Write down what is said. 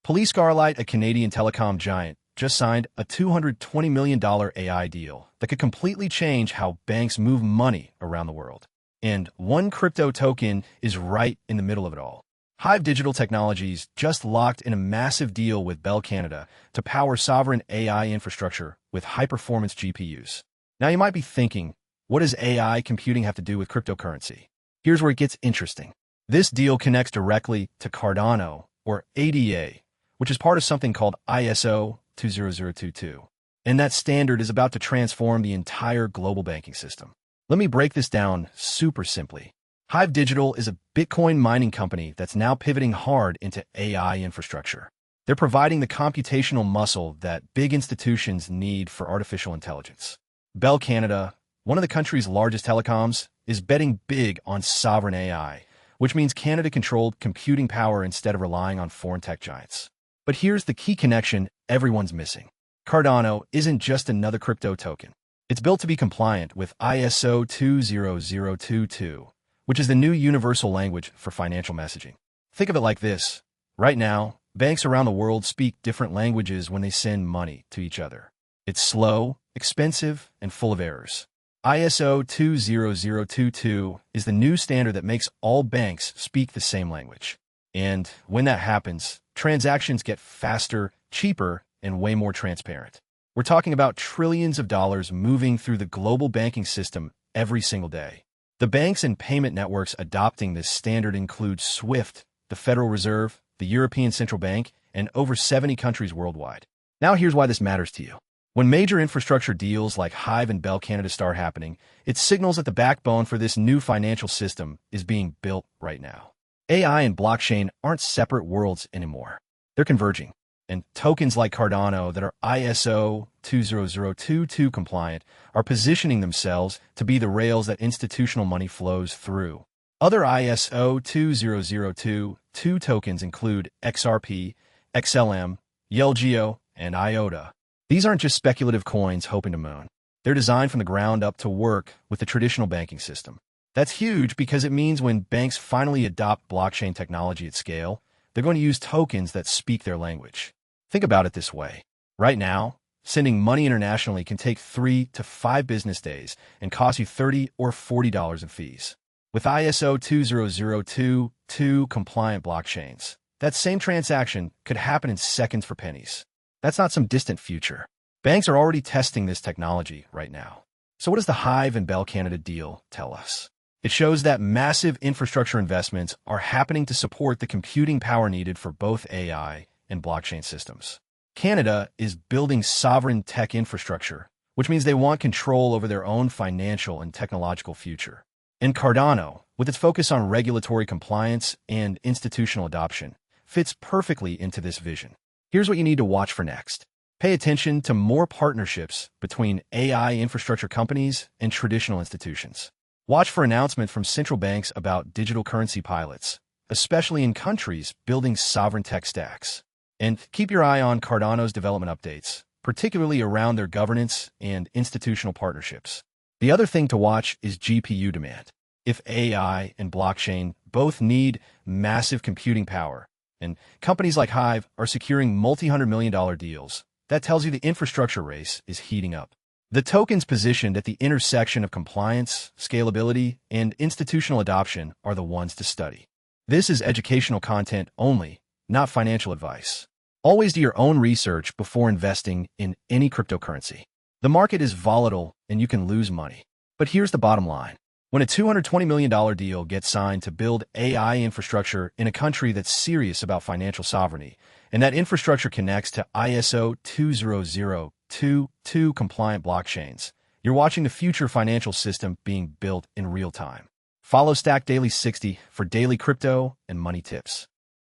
Police Scarlight, a Canadian telecom giant, just signed a $220 million AI deal that could completely change how banks move money around the world. And one crypto token is right in the middle of it all. HIVE Digital Technologies just locked in a massive deal with Bell Canada to power sovereign AI infrastructure with high-performance GPUs. Now you might be thinking, what does AI computing have to do with cryptocurrency? Here's where it gets interesting. This deal connects directly to Cardano, or ADA, which is part of something called ISO 20022. And that standard is about to transform the entire global banking system. Let me break this down super simply. HIVE Digital is a Bitcoin mining company that's now pivoting hard into AI infrastructure. They're providing the computational muscle that big institutions need for artificial intelligence. Bell Canada, one of the country's largest telecoms, is betting big on sovereign AI, which means Canada-controlled computing power instead of relying on foreign tech giants. But here's the key connection everyone's missing. Cardano isn't just another crypto token. It's built to be compliant with ISO 20022, which is the new universal language for financial messaging. Think of it like this. Right now, banks around the world speak different languages when they send money to each other. It's slow, expensive, and full of errors. ISO 20022 is the new standard that makes all banks speak the same language. And when that happens, transactions get faster, cheaper, and way more transparent. We're talking about trillions of dollars moving through the global banking system every single day. The banks and payment networks adopting this standard include SWIFT, the Federal Reserve, the European Central Bank, and over 70 countries worldwide. Now here's why this matters to you. When major infrastructure deals like HIVE and Bell Canada start happening, it signals that the backbone for this new financial system is being built right now. AI and blockchain aren't separate worlds anymore. They're converging. And tokens like Cardano that are ISO 20022 compliant are positioning themselves to be the rails that institutional money flows through. Other ISO 20022 tokens include XRP, XLM, YLGO, and IOTA. These aren't just speculative coins hoping to moon. They're designed from the ground up to work with the traditional banking system. That's huge because it means when banks finally adopt blockchain technology at scale, they're going to use tokens that speak their language. Think about it this way. Right now, sending money internationally can take 3 to 5 business days and cost you $30 or $40 in fees. With ISO 20022 compliant blockchains, that same transaction could happen in seconds for pennies. That's not some distant future. Banks are already testing this technology right now. So what does the HIVE and Bell Canada deal tell us? It shows that massive infrastructure investments are happening to support the computing power needed for both AI and blockchain systems. Canada is building sovereign tech infrastructure, which means they want control over their own financial and technological future. And Cardano, with its focus on regulatory compliance and institutional adoption, fits perfectly into this vision. Here's what you need to watch for next. Pay attention to more partnerships between AI infrastructure companies and traditional institutions. Watch for announcements from central banks about digital currency pilots, especially in countries building sovereign tech stacks. And keep your eye on Cardano's development updates, particularly around their governance and institutional partnerships. The other thing to watch is GPU demand. If AI and blockchain both need massive computing power, and companies like HIVE are securing multi-hundred-million-dollar deals, that tells you the infrastructure race is heating up. The tokens positioned at the intersection of compliance, scalability, and institutional adoption are the ones to study. This is educational content only, not financial advice. Always do your own research before investing in any cryptocurrency. The market is volatile and you can lose money. But here's the bottom line. When a $220 million deal gets signed to build AI infrastructure in a country that's serious about financial sovereignty, and that infrastructure connects to ISO 20022 compliant blockchains, you're watching the future financial system being built in real time. Follow Stack Daily 60 for daily crypto and money tips.